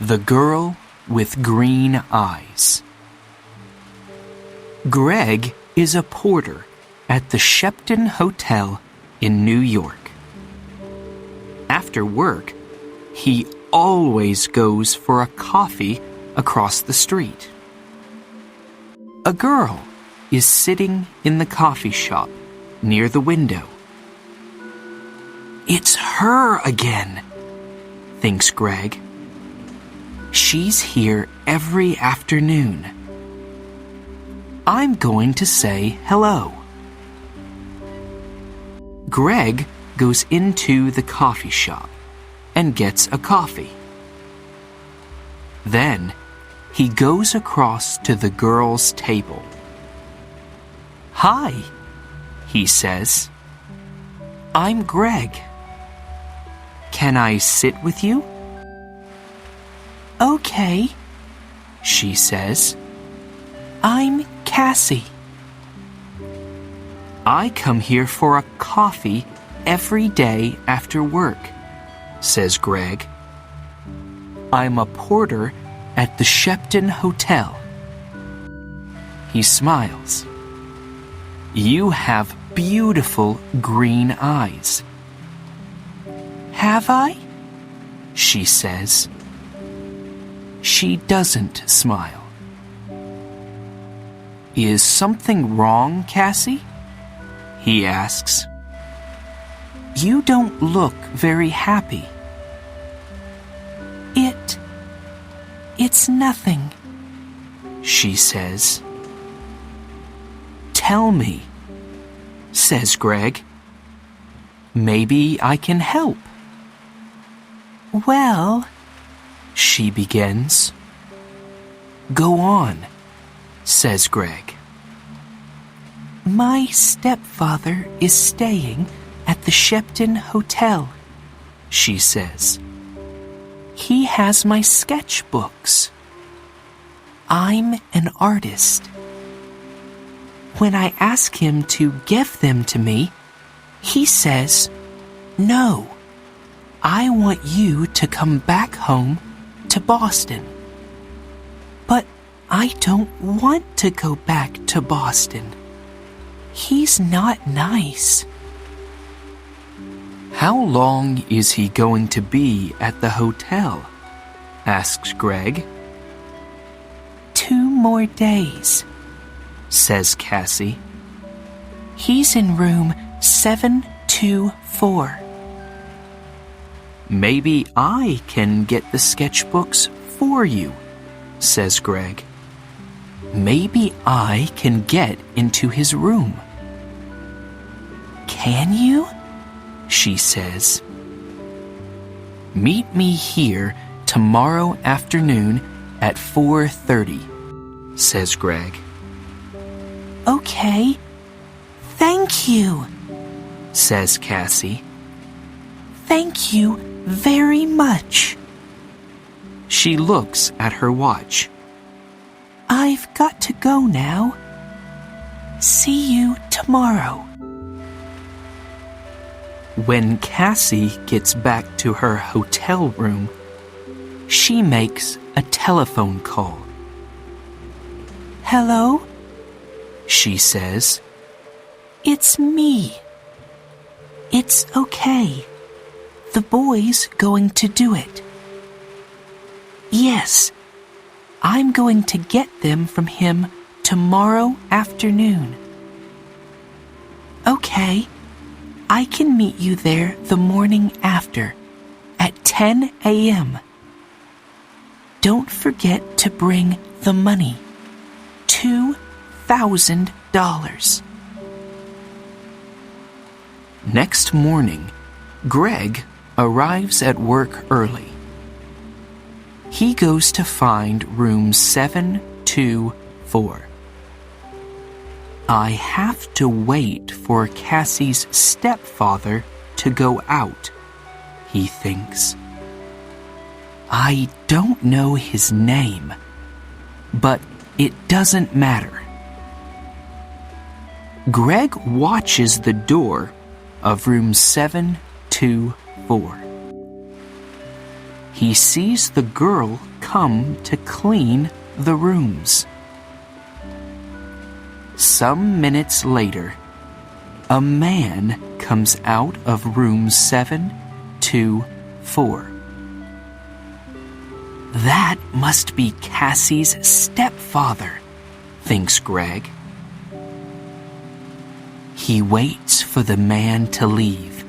The Girl with Green Eyes. Greg is a porter at the Shepton Hotel in New York. After work, he always goes for a coffee across the street. A girl is sitting in the coffee shop near the window. It's her again, thinks Greg. She's here every afternoon. I'm going to say hello. Greg goes into the coffee shop and gets a coffee. Then he goes across to the girl's table. "Hi," he says. "I'm Greg. Can I sit with you?" "Okay," she says. "I'm Cassie." "I come here for a coffee every day after work," says Greg. "I'm a porter at the Shepton Hotel." He smiles. "You have beautiful green eyes." "Have I?" she says. She doesn't smile. "Is something wrong, Cassie?" he asks. "You don't look very happy." It's nothing," she says. "Tell me," says Greg. "Maybe I can help." "Well," she begins. "Go on," says Greg. "My stepfather is staying at the Shepton Hotel," she says. "He has my sketchbooks. I'm an artist. When I ask him to give them to me, he says, 'No, I want you to come back home to Boston.' But I don't want to go back to Boston. He's not nice." "How long is he going to be at the hotel?" asks Greg. 2 more days," says Cassie. "He's in room 724. "Maybe I can get the sketchbooks for you," says Greg. "Maybe I can get into his room." "Can you?" she says. "Meet me here tomorrow afternoon at 4:30, says Greg. "Okay. Thank you," says Cassie. "Thank you very much." She looks at her watch. "I've got to go now. See you tomorrow." When Cassie gets back to her hotel room, she makes a telephone call. "Hello?" she says. "It's me." "It's okay. The boy's going to do it." "Yes, I'm going to get them from him tomorrow afternoon." "Okay. I can meet you there the morning after, at 10 a.m. Don't forget to bring the money, $2,000. Next morning, Greg arrives at work early. He goes to find room 724. I have to wait for Cassie's stepfather to go out, he thinks. I don't know his name, but it doesn't matter. Greg watches the door of room 724. he sees the girl come to clean the rooms. Some minutes later, a man comes out of room 724. That must be Cassie's stepfather, thinks Greg. He waits for the man to leave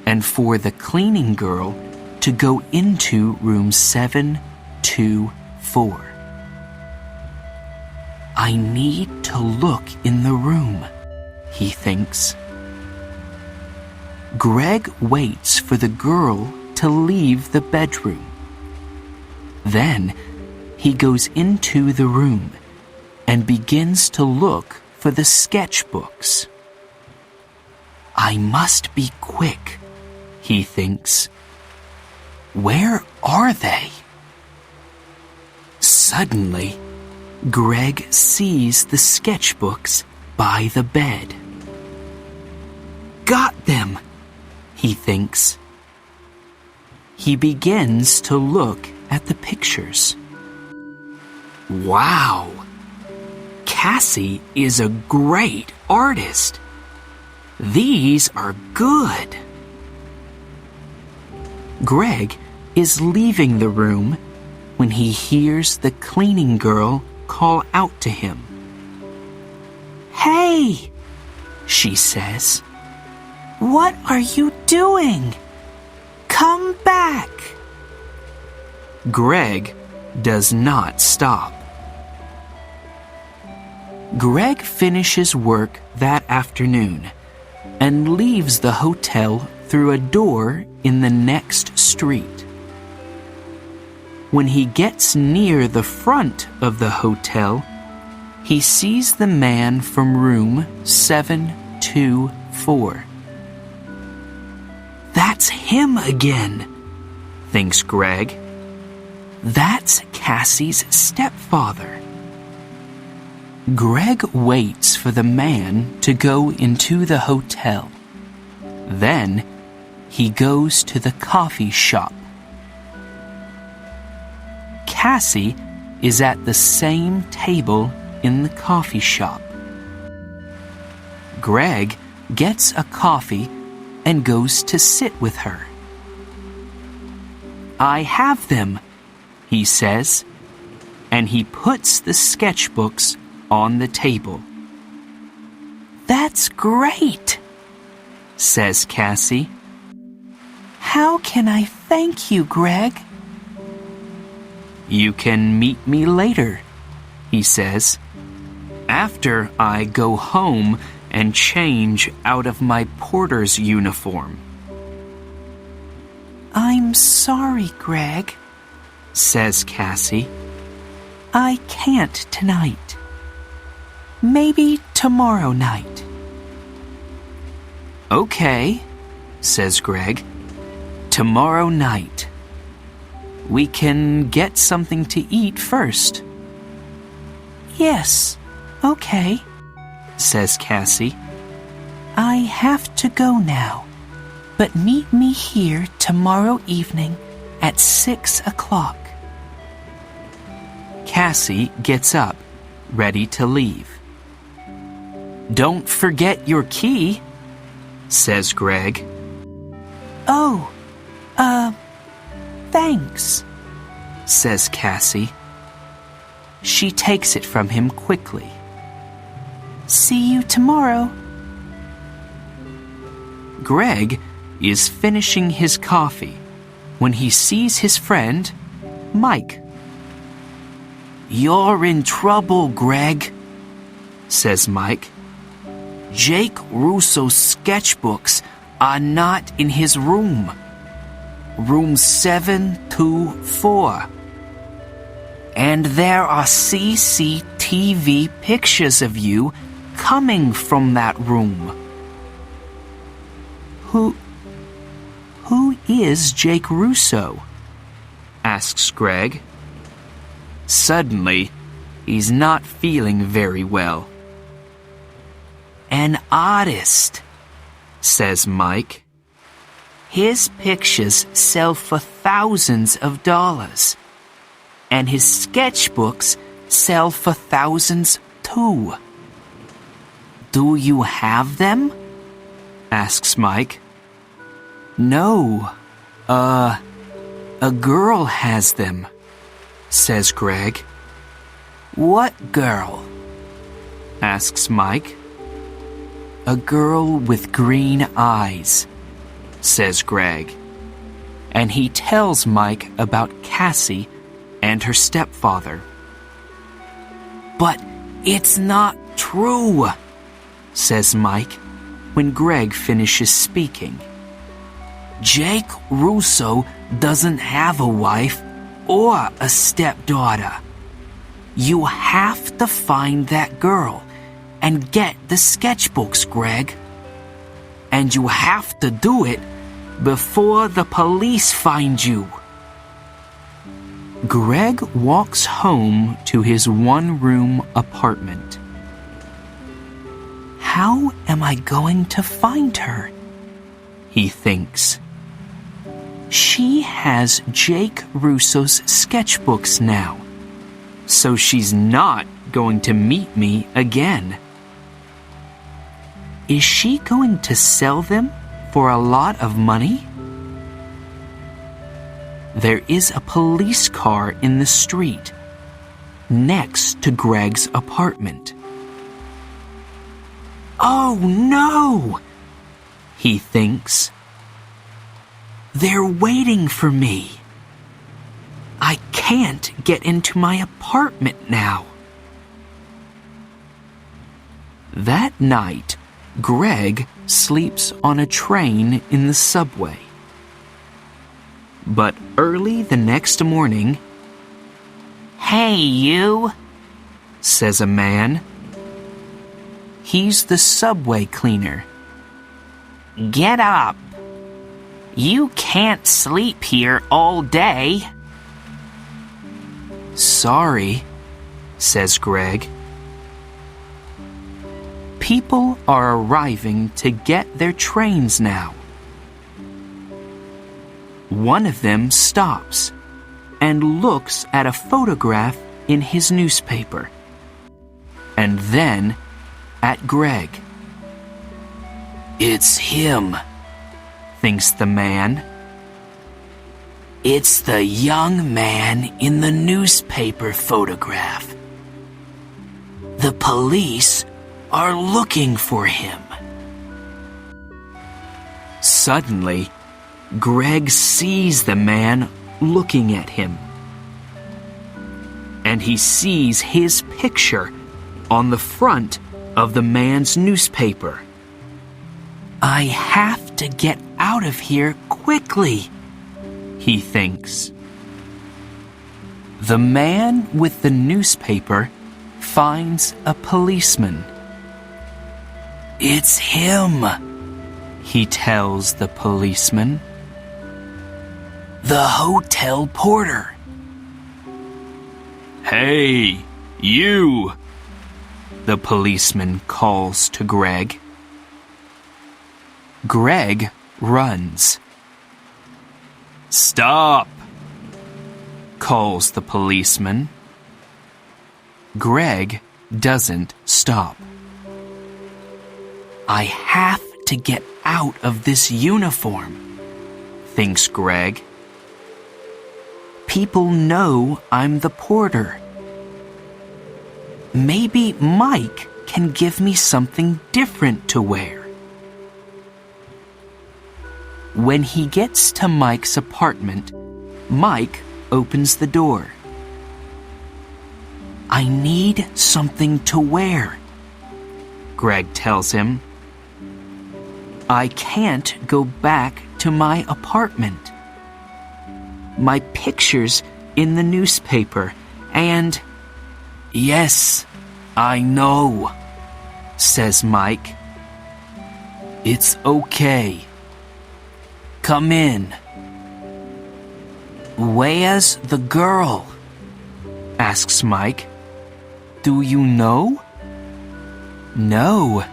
and for the cleaning girl to go into room 724. I need to look in the room, he thinks. Greg waits for the girl to leave the bedroom. Then he goes into the room and begins to look for the sketchbooks. I must be quick, he thinks. Where are they? Suddenly, Greg sees the sketchbooks by the bed. Got them, he thinks. He begins to look at the pictures. Wow! Cassie is a great artist. These are good. Greg is leaving the room when he hears the cleaning girl call out to him. Hey, she says. What are you doing? Come back. Greg does not stop. Greg finishes work that afternoon and leaves the hotel through a door in the next street. When he gets near the front of the hotel, he sees the man from room 724. That's him again, thinks Greg. That's Cassie's stepfather. Greg waits for the man to go into the hotel. Then he goes to the coffee shop. Cassie is at the same table in the coffee shop. Greg gets a coffee and goes to sit with her. I have them, he says, and he puts the sketchbooks on the table. That's great, says Cassie. How can I thank you, Greg? You can meet me later, he says, after I go home and change out of my porter's uniform. I'm sorry, Greg, says Cassie. I can't tonight. Maybe tomorrow night. Okay, says Greg. Tomorrow night. We can get something to eat first. Yes, okay, says Cassie. I have to go now, but meet me here tomorrow evening at 6 o'clock. Cassie gets up, ready to leave. Don't forget your key, says Greg. Oh, thanks, says Cassie. She takes it from him quickly. See you tomorrow. Greg is finishing his coffee when he sees his friend, Mike. You're in trouble, Greg, says Mike. Jake Russo's sketchbooks are not in his room. Room 724. And there are CCTV pictures of you coming from that room. Who is Jake Russo? Asks Greg. Suddenly, he's not feeling very well. An artist, says Mike. His pictures sell for thousands of dollars, and his sketchbooks sell for thousands too. Do you have them? Asks Mike. No, a girl has them, says Greg. What girl? Asks Mike. A girl with green eyes, says Greg. And he tells Mike about Cassie and her stepfather. But it's not true, says Mike when Greg finishes speaking. Jake Russo doesn't have a wife or a stepdaughter. You have to find that girl and get the sketchbooks, Greg. And you have to do it before the police find you. Greg walks home to his one-room apartment. How am I going to find her? He thinks. She has Jake Russo's sketchbooks now, so she's not going to meet me again. Is she going to sell them for a lot of money? There is a police car in the street next to Greg's apartment. Oh no! He thinks. They're waiting for me. I can't get into my apartment now. That night, Greg sleeps on a train in the subway. But early the next morning, "Hey, you," says a man. He's the subway cleaner. "Get up. You can't sleep here all day." Sorry, says Greg. People are arriving to get their trains now. One of them stops and looks at a photograph in his newspaper, and then at Greg. It's him, thinks the man. It's the young man in the newspaper photograph. The police are looking for him. Suddenly, Greg sees the man looking at him. And he sees his picture on the front of the man's newspaper. I have to get out of here quickly, he thinks. The man with the newspaper finds a policeman. It's him, he tells the policeman. The hotel porter. Hey, you, the policeman calls to Greg. Greg runs. Stop, calls the policeman. Greg doesn't stop. I have to get out of this uniform, thinks Greg. People know I'm the porter. Maybe Mike can give me something different to wear. When he gets to Mike's apartment, Mike opens the door. I need something to wear, Greg tells him. I can't go back to my apartment. My picture's in the newspaper, and... Yes, I know, says Mike. It's okay. Come in. Where's the girl? Asks Mike. Do you know? No,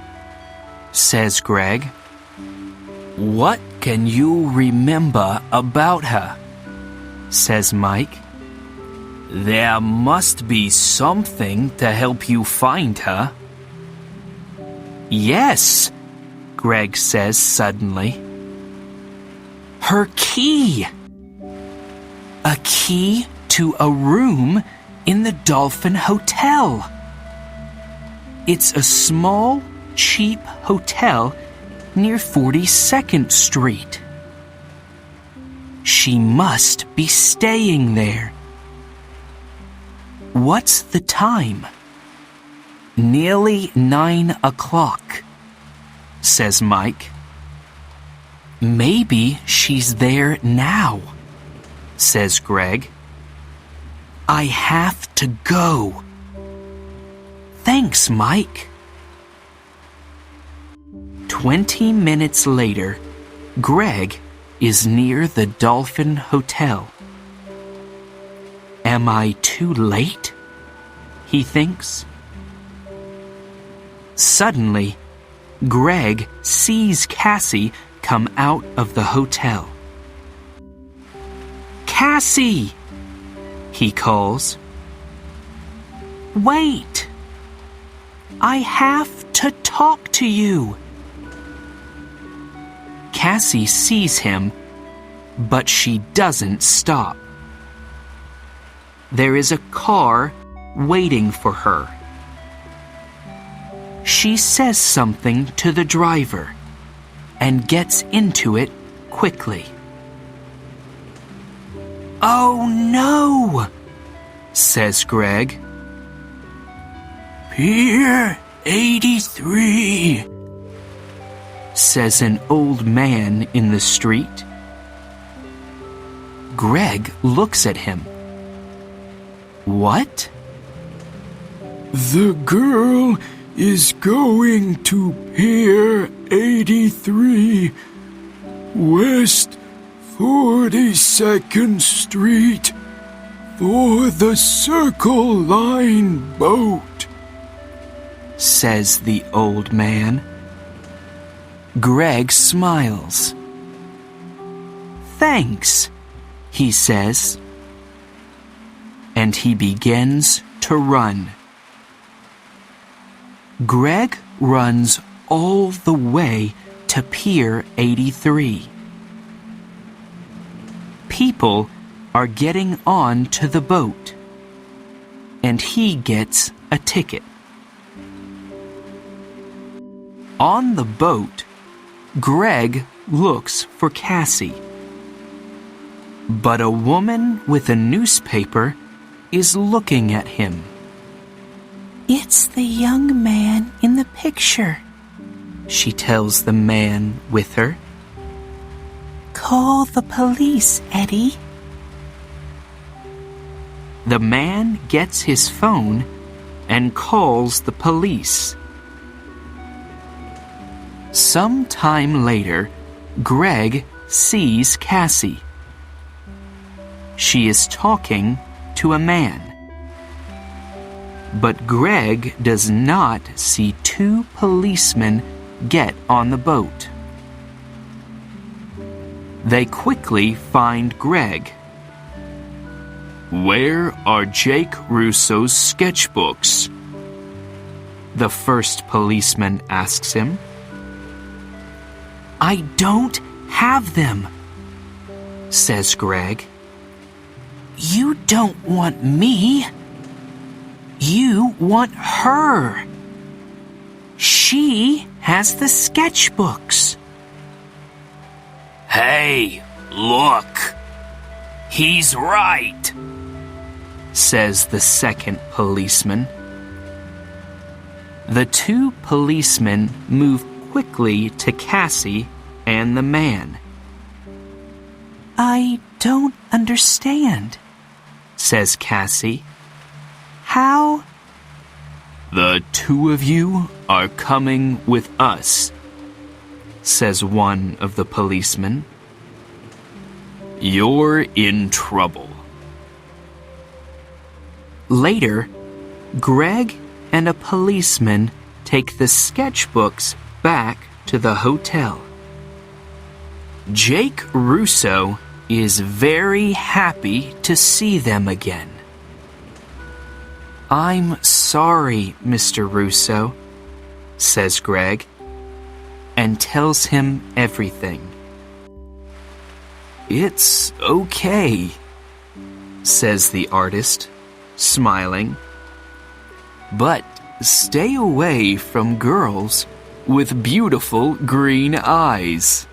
says Greg. What can you remember about her?" says Mike. "There must be something to help you find her." "Yes," Greg says suddenly. "Her key! A key to a room in the Dolphin Hotel. It's a small, cheap hotel near 42nd Street. She must be staying there." "What's the time?" "Nearly 9 o'clock, says Mike. "Maybe she's there now," says Greg. "I have to go." "Thanks, Mike." 20 minutes later, Greg is near the Dolphin Hotel. "Am I too late?" he thinks. Suddenly, Greg sees Cassie come out of the hotel. "Cassie!" he calls. "Wait! I have to talk to you." Cassie sees him, but she doesn't stop. There is a car waiting for her. She says something to the driver and gets into it quickly. "Oh no!" says Greg. "Pier 83, says an old man in the street. Greg looks at him. "What?" "The girl is going to Pier 83, West 42nd Street, for the Circle Line boat," says the old man. Greg smiles. "Thanks," he says. And he begins to run. Greg runs all the way to Pier 83. People are getting on to the boat, and he gets a ticket. On the boat, Greg looks for Cassie. But a woman with a newspaper is looking at him. "It's the young man in the picture," she tells the man with her. "Call the police, Eddie." The man gets his phone and calls the police. Some time later, Greg sees Cassie. She is talking to a man. But Greg does not see two policemen get on the boat. They quickly find Greg. "Where are Jake Russo's sketchbooks?" the first policeman asks him. "I don't have them," says Greg. "You don't want me. You want her. She has the sketchbooks." "Hey, look! He's right," says the second policeman. The two policemen move quickly to Cassie and the man. "I don't understand," says Cassie. "How?" "The two of you are coming with us," says one of the policemen. "You're in trouble." Later, Greg and a policeman take the sketchbooks back to the hotel. Jake Russo is very happy to see them again. I'm sorry, Mr. Russo, says Greg, and tells him everything. It's okay, says the artist, smiling. But stay away from girls with beautiful green eyes.